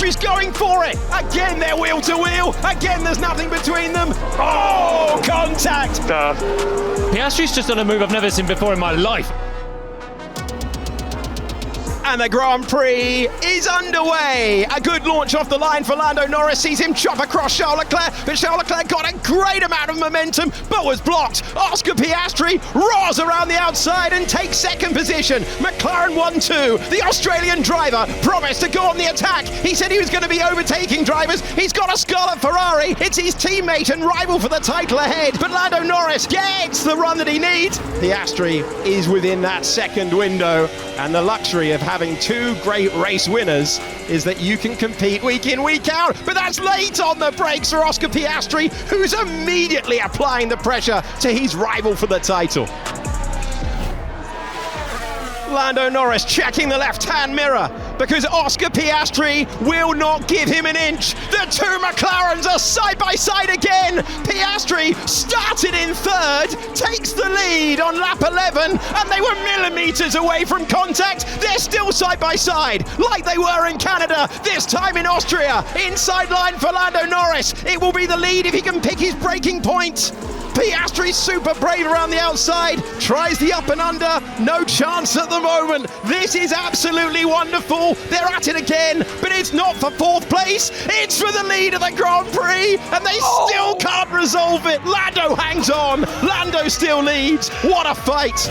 Piastri's going for it. Again, they're wheel to wheel. Again, there's nothing between them. Oh, contact. Piastri's just done a move I've never seen before in my life. And the Grand Prix is underway. A good launch off the line for Lando Norris. Sees him chop across Charles Leclerc, but Charles Leclerc got a great amount of momentum, but was blocked. Oscar Piastri roars around the outside and takes second position. McLaren 1-2. The Australian driver promised to go on the attack. He said he was going to be overtaking drivers. He's got a scarlet Ferrari. It's his teammate and rival for the title ahead. But Lando Norris gets the run that he needs. Piastri is within that second window, and the luxury of having two great race winners is that you can compete week in, week out. But that's late on the brakes for Oscar Piastri, who's immediately applying the pressure to his rival for the title. Lando Norris checking the left-hand mirror because Oscar Piastri will not give him an inch. The two McLarens are side by side again. Piastri started in third, takes the lead on lap 11, and they were millimeters away from contact. They're still side by side, like they were in Canada, this time in Austria. Inside line for Lando Norris. It will be the lead if he can pick his braking point. Piastri's super brave around the outside, tries the up and under, no chance at the moment. This is absolutely wonderful. They're at it again, but it's not for fourth place. It's for the lead of the Grand Prix, and they still can't resolve it. Lando hangs on. Lando still leads. What a fight.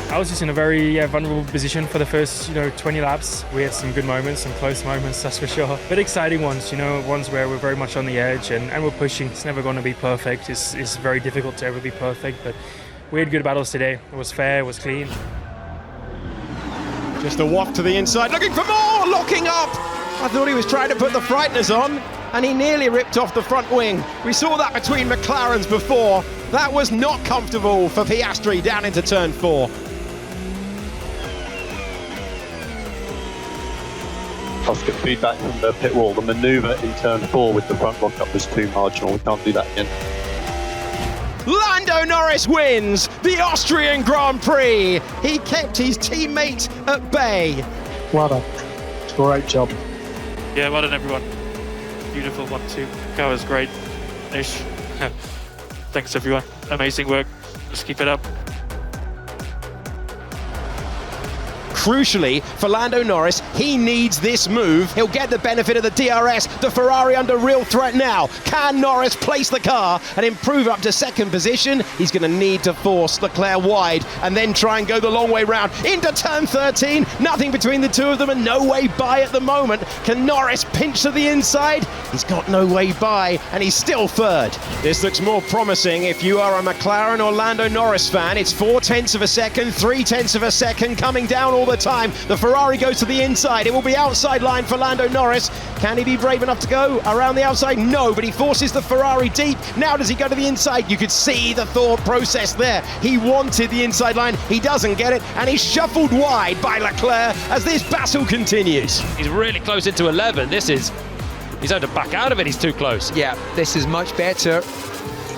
I was just in a very vulnerable position for the first 20 laps. We had some good moments, some close moments, that's for sure. But exciting ones, ones where we're very much on the edge and we're pushing. It's never going to be perfect. It's very difficult to ever be perfect, but we had good battles today. It was fair, it was clean. Just a waft to the inside, looking for more, locking up. I thought he was trying to put the frighteners on, and he nearly ripped off the front wing. We saw that between McLarens before. That was not comfortable for Piastri down into turn 4. Oscar, feedback from the pit wall. The manoeuvre in turn 4 with the front lockup was too marginal. We can't do that again. Lando Norris wins the Austrian Grand Prix. He kept his teammate at bay. Well done. Great job. Yeah, well done everyone. Beautiful 1-2. Car was great. Ish. Thanks everyone. Amazing work. Just keep it up. Crucially, for Lando Norris, he needs this move. He'll get the benefit of the DRS. The Ferrari under real threat now. Can Norris place the car and improve up to second position? He's going to need to force Leclerc wide and then try and go the long way round into turn 13. Nothing between the two of them and no way by at the moment. Can Norris pinch to the inside? He's got no way by and he's still third. This looks more promising if you are a McLaren or Lando Norris fan. It's 0.4 of a second, 0.3 of a second coming down all the time. The Ferrari goes to the inside. It will be outside line for Lando Norris. Can he be brave enough to go around the outside? No, but he forces the Ferrari deep. Now does he go to the inside? You could see the thought process there. He wanted the inside line. He doesn't get it, and he's shuffled wide by Leclerc as this battle continues. He's really close into 11. He's had to back out of it. He's too close. Yeah, this is much better.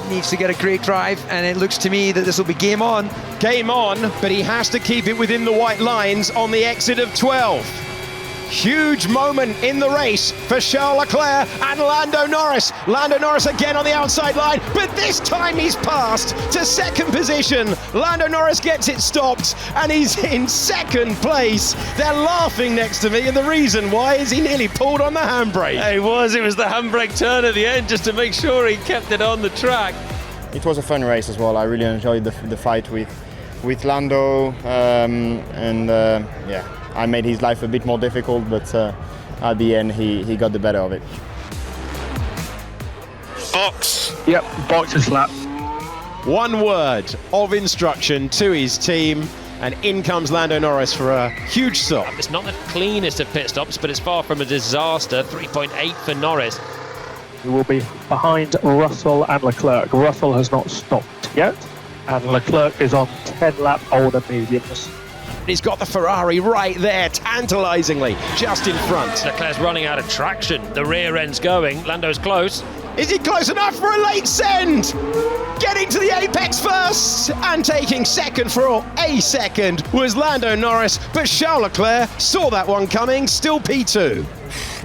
Needs to get a great drive, and it looks to me that this will be game on. Game on, but he has to keep it within the white lines on the exit of 12. Huge moment in the race for Charles Leclerc and Lando Norris. Lando Norris again on the outside line, but this time he's passed to second position. Lando Norris gets it stopped, and he's in second place. They're laughing next to me, and the reason why is he nearly pulled on the handbrake. It was the handbrake turn at the end just to make sure he kept it on the track. It was a fun race as well. I really enjoyed the fight with Lando, yeah. I made his life a bit more difficult, but at the end he got the better of it. Box. Yep, box is lap. One word of instruction to his team, and in comes Lando Norris for a huge stop. It's not the cleanest of pit stops, but it's far from a disaster. 3.8 for Norris. He will be behind Russell and Leclerc. Russell has not stopped yet. And Leclerc is on 10 lap older mediums. He's got the Ferrari right there, tantalisingly, just in front. Leclerc's running out of traction. The rear end's going. Lando's close. Is he close enough for a late send? Getting to the apex first and taking second for a second was Lando Norris, but Charles Leclerc saw that one coming, still P2.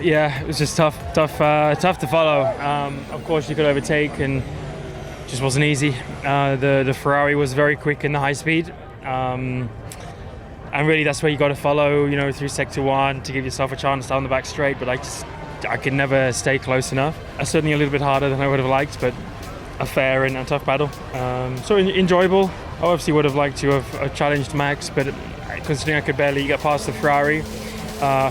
Yeah, it was just tough to follow. Of course, you could overtake, and it just wasn't easy. The Ferrari was very quick in the high speed. And really, that's where you got to follow, through sector 1 to give yourself a chance down the back straight. But I could never stay close enough. Certainly a little bit harder than I would have liked, but a fair and a tough battle. So enjoyable. I obviously would have liked to have challenged Max, but considering I could barely get past the Ferrari,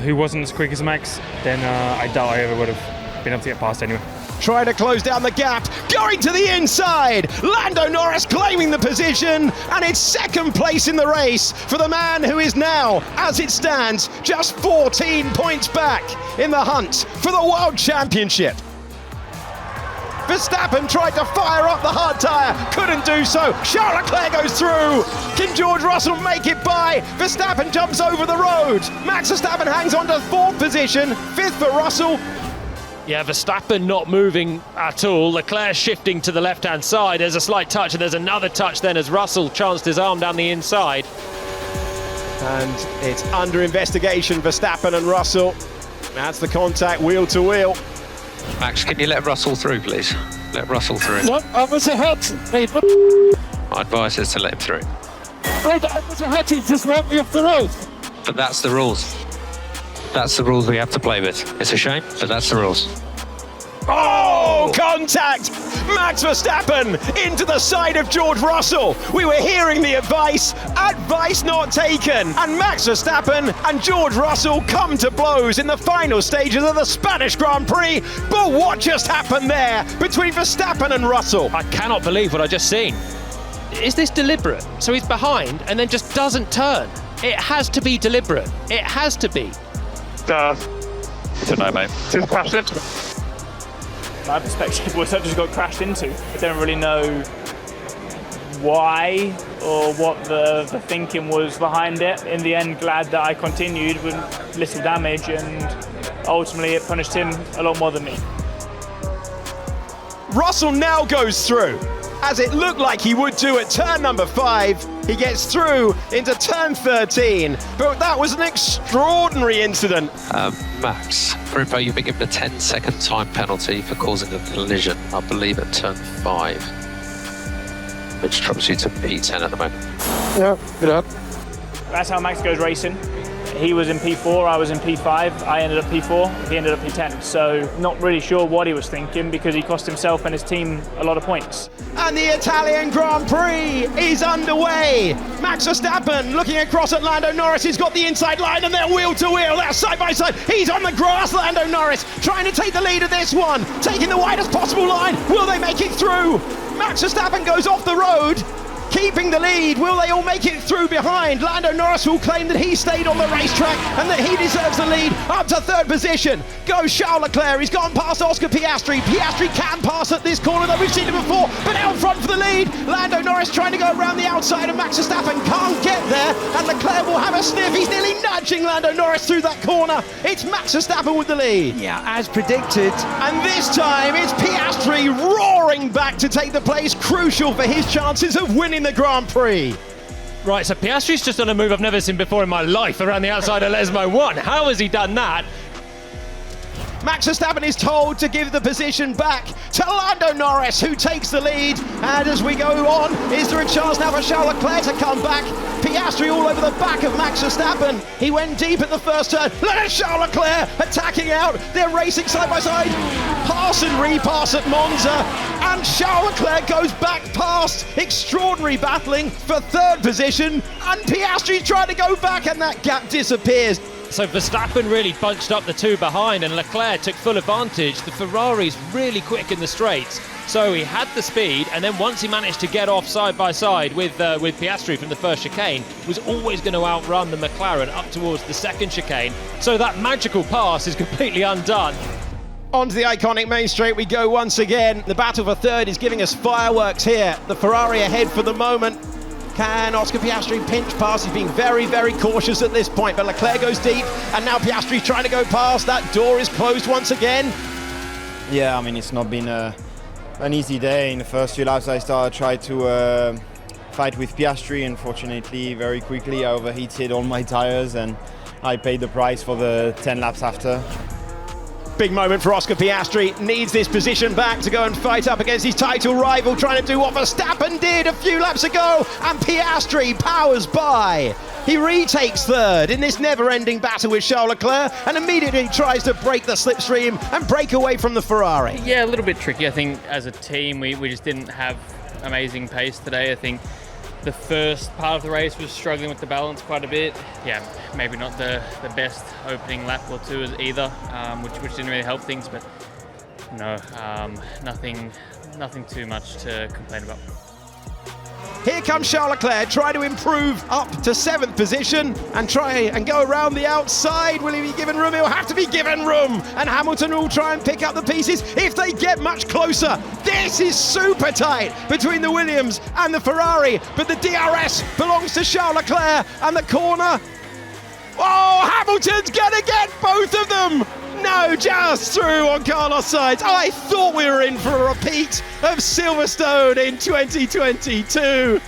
who wasn't as quick as Max, then I doubt I ever would have been able to get past anyway. Trying to close down the gap, going to the inside. Lando Norris claiming the position, and it's second place in the race for the man who is now, as it stands, just 14 points back in the hunt for the World Championship. Verstappen tried to fire up the hard tyre, couldn't do so. Charles Leclerc goes through. Can George Russell make it by? Verstappen jumps over the road. Max Verstappen hangs on to fourth position, fifth for Russell. Yeah, Verstappen not moving at all. Leclerc shifting to the left-hand side. There's a slight touch, and there's another touch then as Russell chanced his arm down the inside. And it's under investigation, Verstappen and Russell. That's the contact wheel to wheel. Max, can you let Russell through, please? Let Russell through. What? I was ahead. Mate, what? My advice is to let him through. Wait, I was ahead. He just ran me off the road. But that's the rules. That's the rules we have to play with. It's a shame, but that's the rules. Oh, contact! Max Verstappen into the side of George Russell. We were hearing the advice not taken. And Max Verstappen and George Russell come to blows in the final stages of the Spanish Grand Prix. But what just happened there between Verstappen and Russell? I cannot believe what I just seen. Is this deliberate? So he's behind and then just doesn't turn. It has to be deliberate. It has to be. Don't know, mate. Just crashed into me. My perspective was I just got crashed into. I don't really know why or what the thinking was behind it. In the end, glad that I continued with little damage, and ultimately it punished him a lot more than me. Russell now goes through, as it looked like he would do at turn number 5. He gets through into turn 13, but that was an extraordinary incident. Max, Rippo, you've been given a 10-second time penalty for causing a collision, I believe at turn 5, which drops you to P10 at the moment. Yeah, good. That's how Max goes racing. He was in P4, I was in P5, I ended up P4, he ended up P10. So not really sure what he was thinking, because he cost himself and his team a lot of points. And the Italian Grand Prix is underway. Max Verstappen looking across at Lando Norris. He's got the inside line and they're wheel to wheel. They're side by side. He's on the grass, Lando Norris, trying to take the lead of this one, taking the widest possible line. Will they make it through? Max Verstappen goes off the road, keeping the lead. Will they all make it through behind? Lando Norris will claim that he stayed on the racetrack and that he deserves the lead. Up to third position goes Charles Leclerc. He's gone past Oscar Piastri. Piastri can pass at this corner, though we've seen it before, but out front for the lead. Lando Norris trying to go around the outside, and Max Verstappen can't get there, and Leclerc will have a sniff. He's nearly nudging Lando Norris through that corner. It's Max Verstappen with the lead. Yeah, as predicted. And this time it's Piastri roaring back to take the place, crucial for his chances of winning the Grand Prix. Right, so Piastri's just done a move I've never seen before in my life around the outside of Lesmo 1. How has he done that? Max Verstappen is told to give the position back to Lando Norris, who takes the lead. And as we go on, is there a chance now for Charles Leclerc to come back? Piastri all over the back of Max Verstappen. He went deep at the first turn. Look at Charles Leclerc attacking out. They're racing side by side. Pass and repass at Monza. And Charles Leclerc goes back past. Extraordinary battling for third position. And Piastri's trying to go back, and that gap disappears. So Verstappen really bunched up the two behind, and Leclerc took full advantage. The Ferrari's really quick in the straights, so he had the speed, and then once he managed to get off side by side with Piastri from the first chicane, was always going to outrun the McLaren up towards the second chicane. So that magical pass is completely undone. Onto the iconic main straight we go once again. The battle for third is giving us fireworks here. The Ferrari ahead for the moment. Can Oscar Piastri pinch past? He's being very, very cautious at this point, but Leclerc goes deep, and now Piastri's trying to go past. That door is closed once again. Yeah, I mean, it's not been an easy day. In the first few laps, I tried to fight with Piastri. Unfortunately, very quickly, I overheated all my tires, and I paid the price for the 10 laps after. Big moment for Oscar Piastri, needs this position back to go and fight up against his title rival, trying to do what Verstappen did a few laps ago, and Piastri powers by. He retakes third in this never-ending battle with Charles Leclerc and immediately tries to break the slipstream and break away from the Ferrari. Yeah, a little bit tricky. I think as a team we just didn't have amazing pace today. I think the first part of the race was struggling with the balance quite a bit. Yeah, maybe not the best opening lap or two either, which didn't really help things, but no, nothing too much to complain about. Here comes Charles Leclerc, trying to improve up to 7th position and try and go around the outside. Will he be given room? He'll have to be given room. And Hamilton will try and pick up the pieces if they get much closer. This is super tight between the Williams and the Ferrari, but the DRS belongs to Charles Leclerc, and the corner. Oh, Hamilton's gonna get both of them! No, just through on Carlos Sainz. I thought we were in for a repeat of Silverstone in 2022.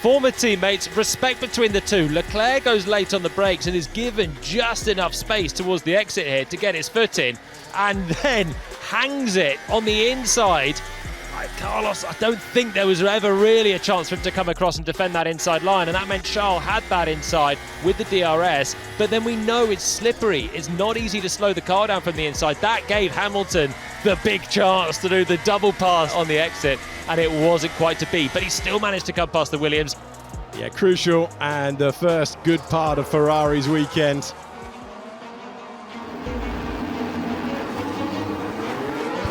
Former teammates, respect between the two. Leclerc goes late on the brakes and is given just enough space towards the exit here to get his foot in, and then hangs it on the inside. Carlos, I don't think there was ever really a chance for him to come across and defend that inside line, and that meant Charles had that inside with the DRS, but then we know it's slippery. It's not easy to slow the car down from the inside. That gave Hamilton the big chance to do the double pass on the exit, and it wasn't quite to be, but he still managed to come past the Williams. Yeah, crucial, and the first good part of Ferrari's weekend.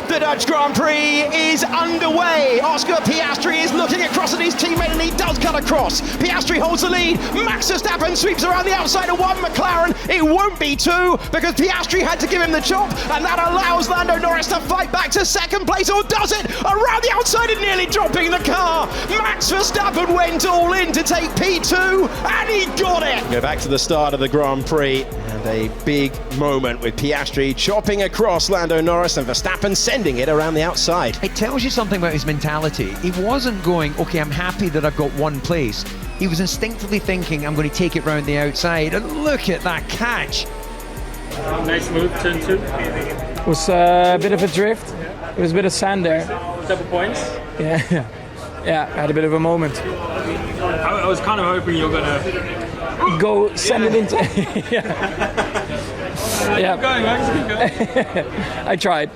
The Dutch Grand Prix is underway. Oscar Piastri is looking across at his teammate, and he does cut across. Piastri holds the lead. Max Verstappen sweeps around the outside of one. McLaren, it won't be two, because Piastri had to give him the chop, and that allows Lando Norris to fight back to second place, or does it? Around the outside and nearly dropping the car. Max Verstappen went all in to take P2, and he got it. Go back to the start of the Grand Prix, and a big moment with Piastri chopping across Lando Norris and Verstappen sending it around the outside. It tells you something about his mentality. He wasn't going, okay, I'm happy that I've got one place. He was instinctively thinking, I'm going to take it round the outside, and look at that catch. Nice move, turn 2. It was a bit of a drift. There was a bit of sand there. Double points. Yeah, I had a bit of a moment. I was kind of hoping you were going to go send it into. Yeah. Keep going, Max, keep going. I tried.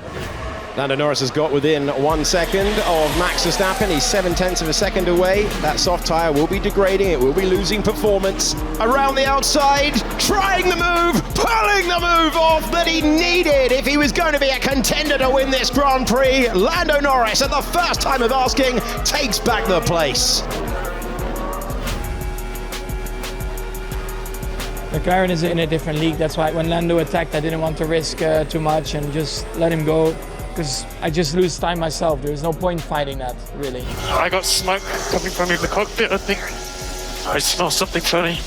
Lando Norris has got within 1 second of Max Verstappen. He's 0.7 of a second away. That soft tyre will be degrading. It will be losing performance. Around the outside, trying the move, pulling the move off that he needed if he was going to be a contender to win this Grand Prix. Lando Norris, at the first time of asking, takes back the place. McLaren is in a different league. That's why when Lando attacked, I didn't want to risk too much and just let him go, because I just lose time myself. There's no point fighting that, really. I got smoke coming from in the cockpit, I think. I smell something funny.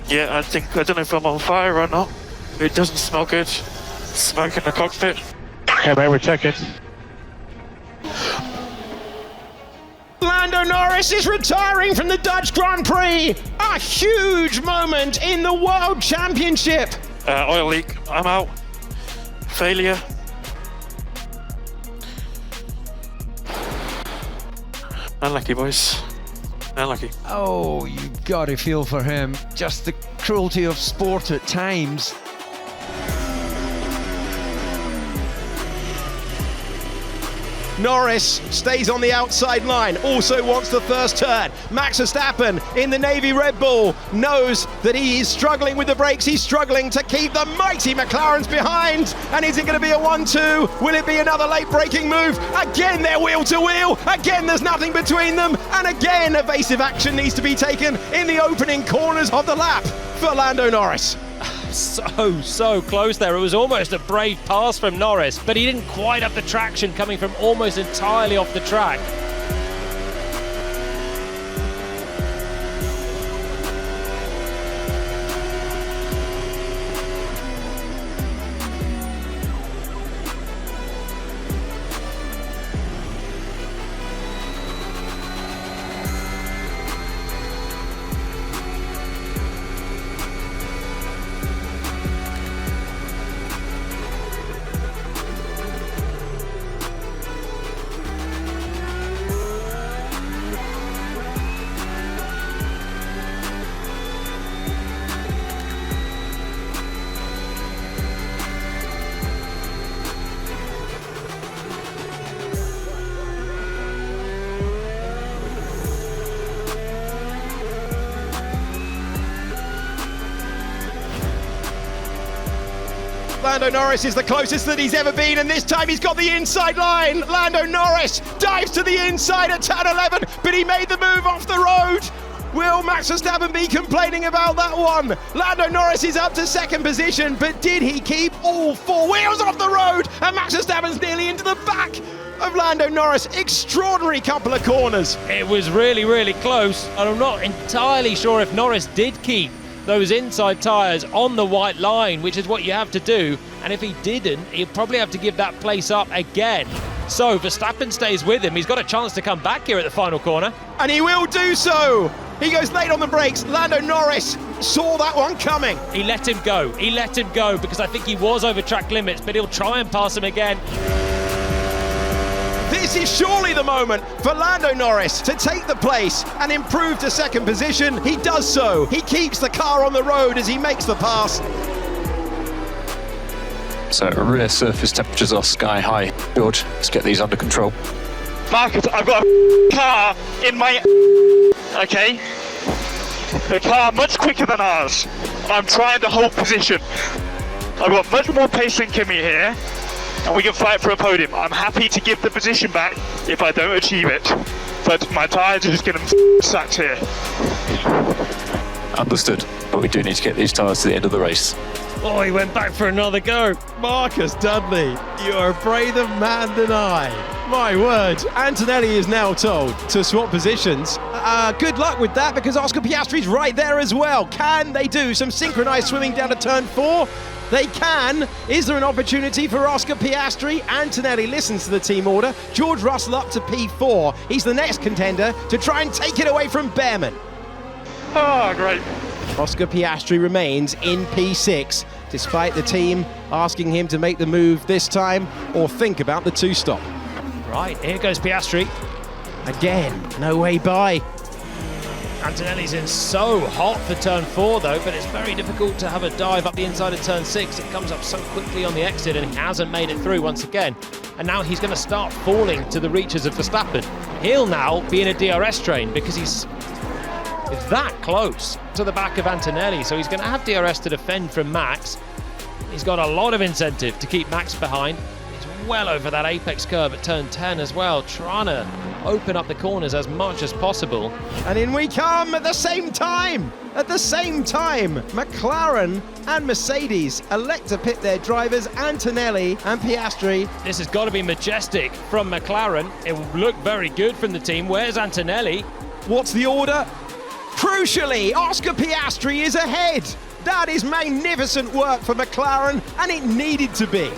Yeah, I don't know if I'm on fire or not. It doesn't smell good. Smoke in the cockpit. Yeah, mate, we're checking. Lando Norris is retiring from the Dutch Grand Prix. A huge moment in the World Championship. Oil leak. I'm out. Failure. Unlucky, boys. Unlucky. Oh, you got to feel for him. Just the cruelty of sport at times. Norris stays on the outside line, also wants the first turn. Max Verstappen in the Navy Red Bull knows that he is struggling with the brakes. He's struggling to keep the mighty McLarens behind. And is it going to be a 1-2? Will it be another late braking move? Again, they're wheel to wheel. Again, there's nothing between them. And again, evasive action needs to be taken in the opening corners of the lap for Lando Norris. so close there. It was almost a brave pass from Norris, but he didn't quite have the traction coming from almost entirely off the track. Lando Norris is the closest that he's ever been, and this time he's got the inside line. Lando Norris dives to the inside at turn 11, but he made the move off the road. Will Max Verstappen be complaining about that one? Lando Norris is up to second position, but did he keep all four wheels off the road? And Max Verstappen's nearly into the back of Lando Norris. Extraordinary couple of corners. It was really close, and I'm not entirely sure if Norris did keep those inside tyres on the white line, which is what you have to do, and if he didn't, he'll probably have to give that place up again. So Verstappen stays with him. He's got a chance to come back here at the final corner. And he will do so. He goes late on the brakes. Lando Norris saw that one coming. He let him go. He let him go because I think he was over track limits, but he'll try and pass him again. This is surely the moment for Lando Norris to take the place and improve to second position. He does so. He keeps the car on the road as he makes the pass. So rear surface temperatures are sky high. George, let's get these under control. Marcus, I've got a car in my... Okay? A car much quicker than ours. I'm trying to hold position. I've got much more pace than Kimi here, and we can fight for a podium. I'm happy to give the position back if I don't achieve it, but my tyres are just getting sacked here. Understood, but we do need to get these tyres to the end of the race. Oh, he went back for another go. Marcus Dudley, you are a braver man than I. My word. Antonelli is now told to swap positions. Good luck with that, because Oscar Piastri's right there as well. Can they do some synchronized swimming down to turn 4? They can. Is there an opportunity for Oscar Piastri? Antonelli listens to the team order. George Russell up to P4. He's the next contender to try and take it away from Behrman. Oh, great. Oscar Piastri remains in P6, despite the team asking him to make the move this time or think about the two-stop. Right, here goes Piastri. Again, no way by. Antonelli's in so hot for turn 4 though, but it's very difficult to have a dive up the inside of turn 6. It comes up so quickly on the exit and he hasn't made it through once again. And now he's going to start falling to the reaches of Verstappen. He'll now be in a DRS train because he's that close to the back of Antonelli, so he's going to have DRS to defend from Max. He's got a lot of incentive to keep Max behind. He's well over that apex curve at turn 10 as well, trying to open up the corners as much as possible. And in we come at the same time. At the same time, McLaren and Mercedes elect to pit their drivers, Antonelli and Piastri. This has got to be majestic from McLaren. It will look very good from the team. Where's Antonelli? What's the order? Crucially, Oscar Piastri is ahead. That is magnificent work for McLaren, and it needed to be.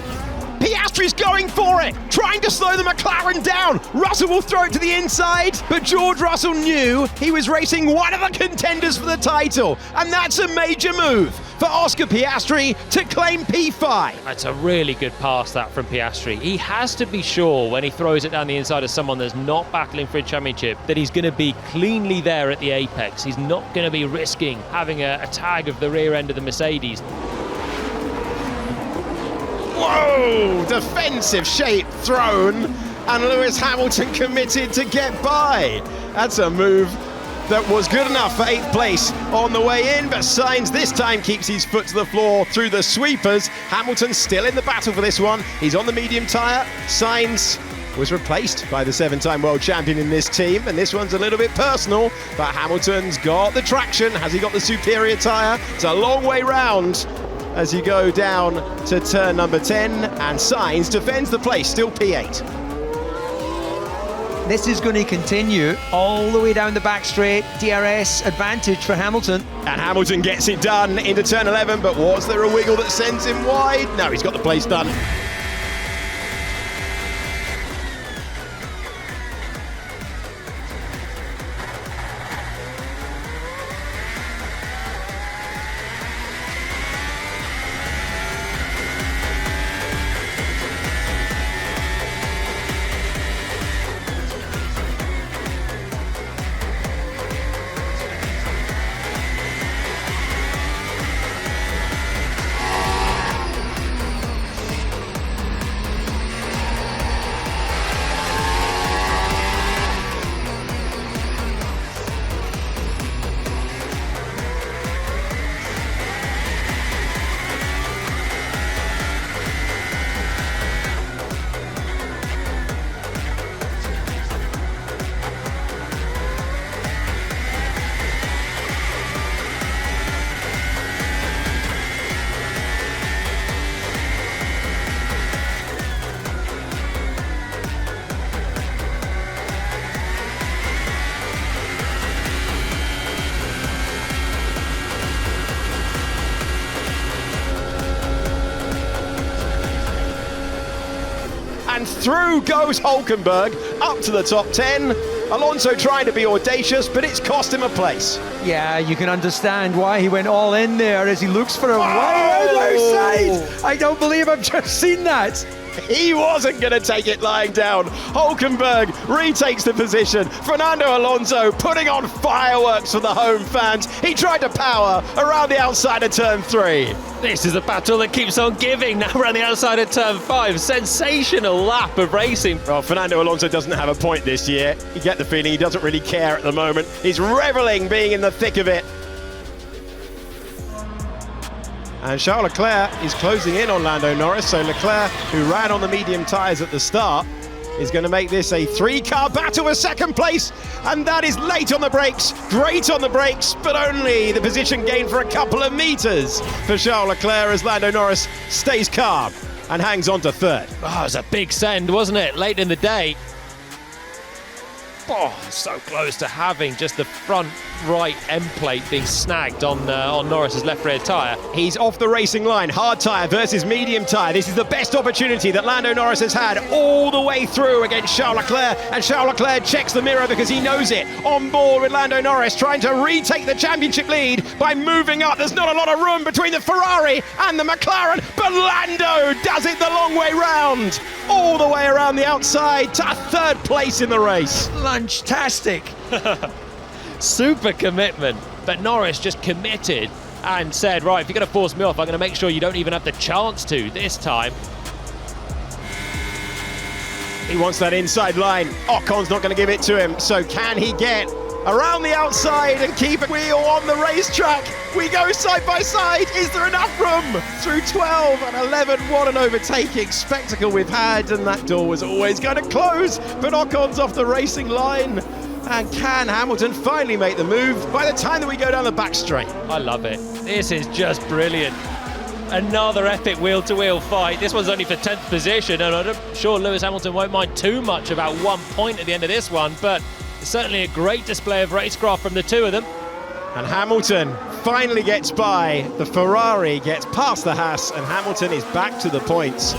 Piastri's going for it, trying to slow the McLaren down. Russell will throw it to the inside, but George Russell knew he was racing one of the contenders for the title, and that's a major move for Oscar Piastri to claim P5. That's a really good pass, that, from Piastri. He has to be sure when he throws it down the inside of someone that's not battling for a championship that he's going to be cleanly there at the apex. He's not going to be risking having a tag of the rear end of the Mercedes. Whoa! Defensive shape thrown, and Lewis Hamilton committed to get by. That's a move that was good enough for 8th place on the way in, but Sainz this time keeps his foot to the floor through the sweepers. Hamilton still in the battle for this one. He's on the medium tyre. Sainz was replaced by the 7-time world champion in this team, and this one's a little bit personal, but Hamilton's got the traction. Has he got the superior tyre? It's a long way round. as you go down to turn number 10, and Sainz defends the place, still P8. This is going to continue all the way down the back straight. DRS advantage for Hamilton. And Hamilton gets it done into turn 11, but was there a wiggle that sends him wide? No, he's got the place done. And through goes Hulkenberg, up to the top 10. Alonso trying to be audacious, but it's cost him a place. Yeah, you can understand why he went all in there as he looks for a wide outside. I don't believe I've just seen that. He wasn't going to take it lying down. Hulkenberg retakes the position. Fernando Alonso putting on fireworks for the home fans. He tried to power around the outside of turn 3. This is a battle that keeps on giving. Now around the outside of turn 5. Sensational lap of racing. Well, Fernando Alonso doesn't have a point this year. You get the feeling he doesn't really care at the moment. He's reveling being in the thick of it. And Charles Leclerc is closing in on Lando Norris, so Leclerc, who ran on the medium tyres at the start, is going to make this a 3-car battle for second place, and that is late on the brakes, great on the brakes, but only the position gained for a couple of metres for Charles Leclerc as Lando Norris stays calm and hangs on to third. Oh, it was a big send, wasn't it, late in the day? Oh, so close to having just the front right end plate being snagged on Norris's left rear tyre. He's off the racing line. Hard tyre versus medium tyre. This is the best opportunity that Lando Norris has had all the way through against Charles Leclerc, and Charles Leclerc checks the mirror because he knows it. On board with Lando Norris, trying to retake the championship lead by moving up. There's not a lot of room between the Ferrari and the McLaren, but Lando does it the long way round, all the way around the outside to third place in the race. Lunch-tastic. Super commitment, but Norris just committed and said, right, if you're going to force me off, I'm going to make sure you don't even have the chance to this time. He wants that inside line. Ocon's not going to give it to him, so can he get around the outside and keep a wheel on the racetrack? We go side by side. Is there enough room? Through 12 and 11, what an overtaking spectacle we've had, and that door was always going to close, but Ocon's off the racing line. And can Hamilton finally make the move by the time that we go down the back straight? I love it. This is just brilliant. Another epic wheel-to-wheel fight. This one's only for 10th position, and I'm sure Lewis Hamilton won't mind too much about 1 point at the end of this one, but it's certainly a great display of racecraft from the two of them. And Hamilton finally gets by. The Ferrari gets past the Haas, and Hamilton is back to the points.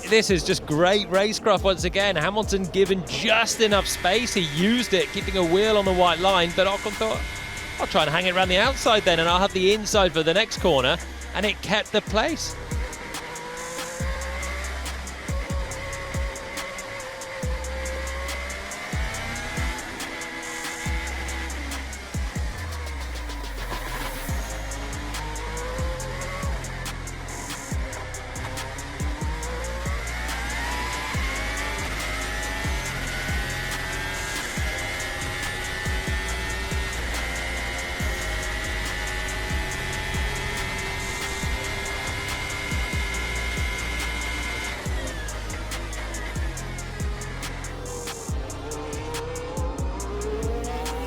This is just great racecraft once again. Hamilton given just enough space. He used it, keeping a wheel on the white line, but Ocon thought, I'll try and hang it around the outside then, and I'll have the inside for the next corner, and it kept the place.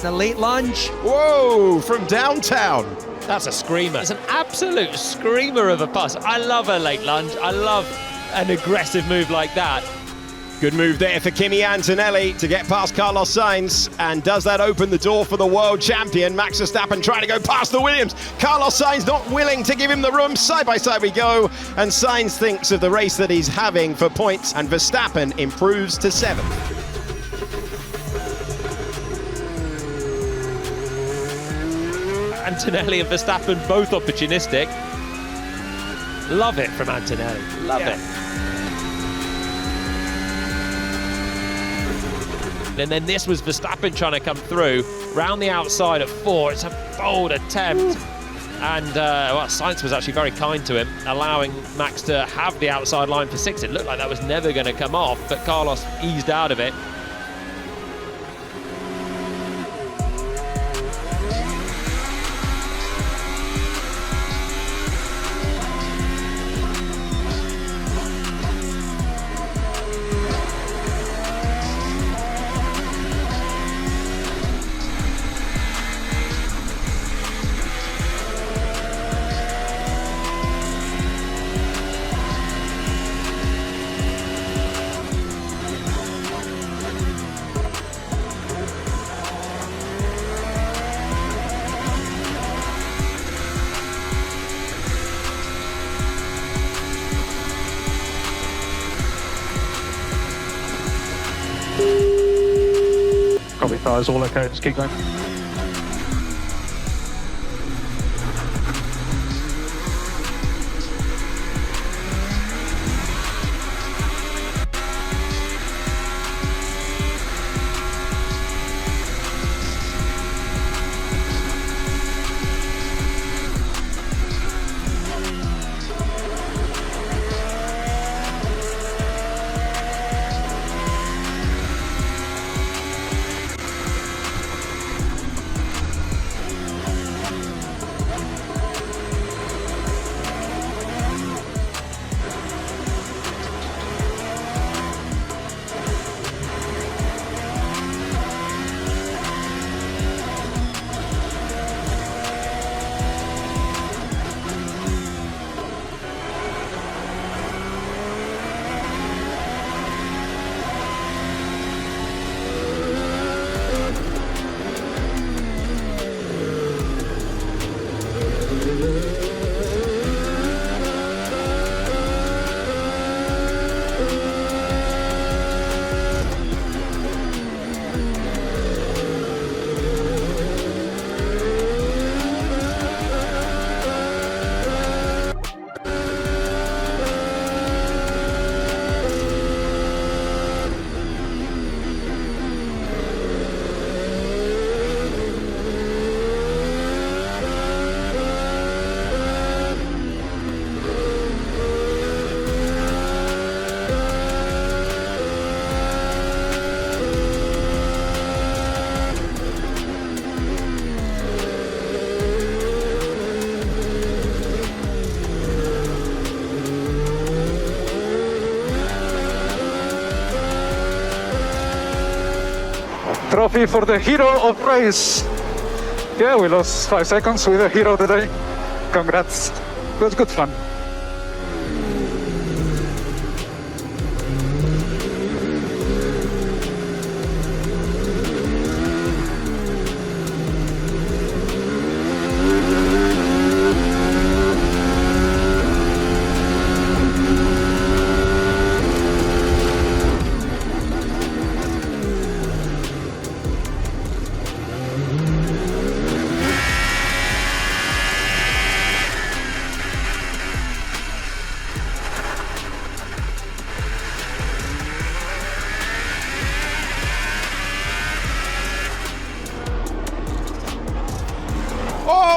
The late lunge. Whoa, from downtown. That's a screamer. It's an absolute screamer of a pass. I love a late lunge. I love an aggressive move like that. Good move there for Kimi Antonelli to get past Carlos Sainz. And does that open the door for the world champion? Max Verstappen trying to go past the Williams. Carlos Sainz not willing to give him the room. Side by side we go. And Sainz thinks of the race that he's having for points. And Verstappen improves to 7th. Antonelli and Verstappen both opportunistic. Love it from Antonelli. Love it. And then this was Verstappen trying to come through round the outside at 4. It's a bold attempt. And well, Sainz was actually very kind to him, allowing Max to have the outside line for 6. It looked like that was never going to come off, but Carlos eased out of it. Copy, fires all okay, just keep going. Trophy for the hero of race. Yeah, we lost 5 seconds with the hero today. Congrats. It was good fun.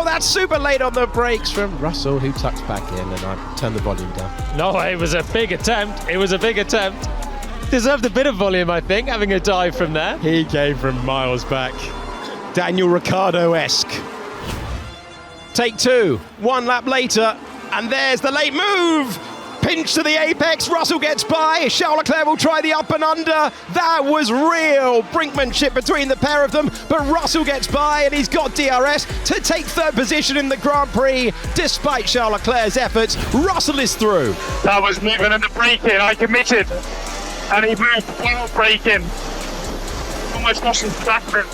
That's super late on the brakes from Russell, who tucks back in, and I turned the volume down. No, it was a big attempt. It was a big attempt. Deserved a bit of volume, I think, having a dive from there. He came from miles back. Daniel Ricciardo-esque. Take 2, 1 lap later, and there's the late move. pinch to the apex. Russell gets by. Charles Leclerc will try the up and under. That was real brinkmanship between the pair of them, but Russell gets by and he's got DRS to take third position in the Grand Prix. Despite Charles Leclerc's efforts, Russell is through. That was moving under braking, I committed. And he moved while braking. Almost lost his backman.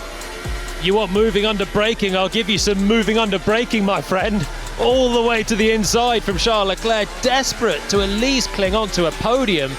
You want moving under braking? I'll give you some moving under braking, my friend. All the way to the inside from Charles Leclerc, desperate to at least cling on to a podium.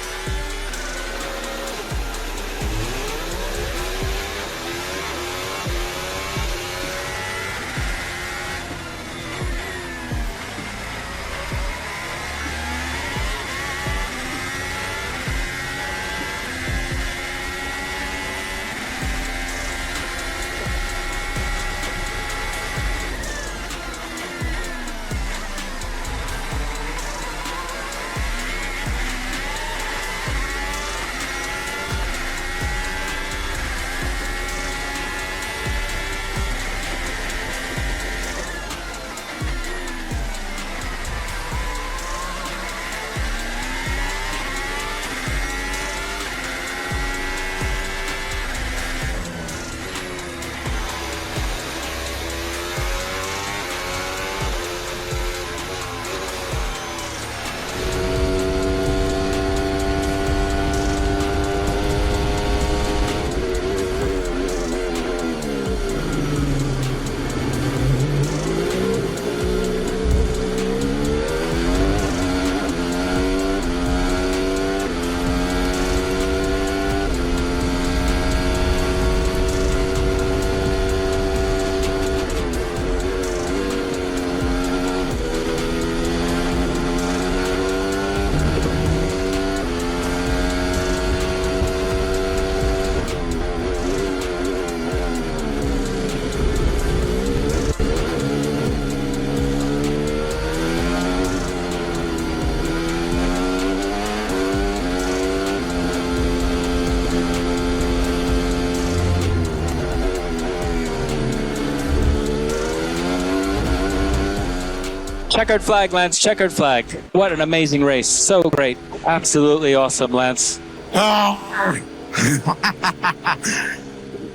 Checkered flag, Lance, checkered flag. What an amazing race. So great. Absolutely awesome, Lance.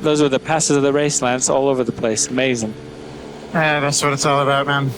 Those were the passes of the race, Lance, all over the place. Amazing. Yeah, that's what it's all about, man.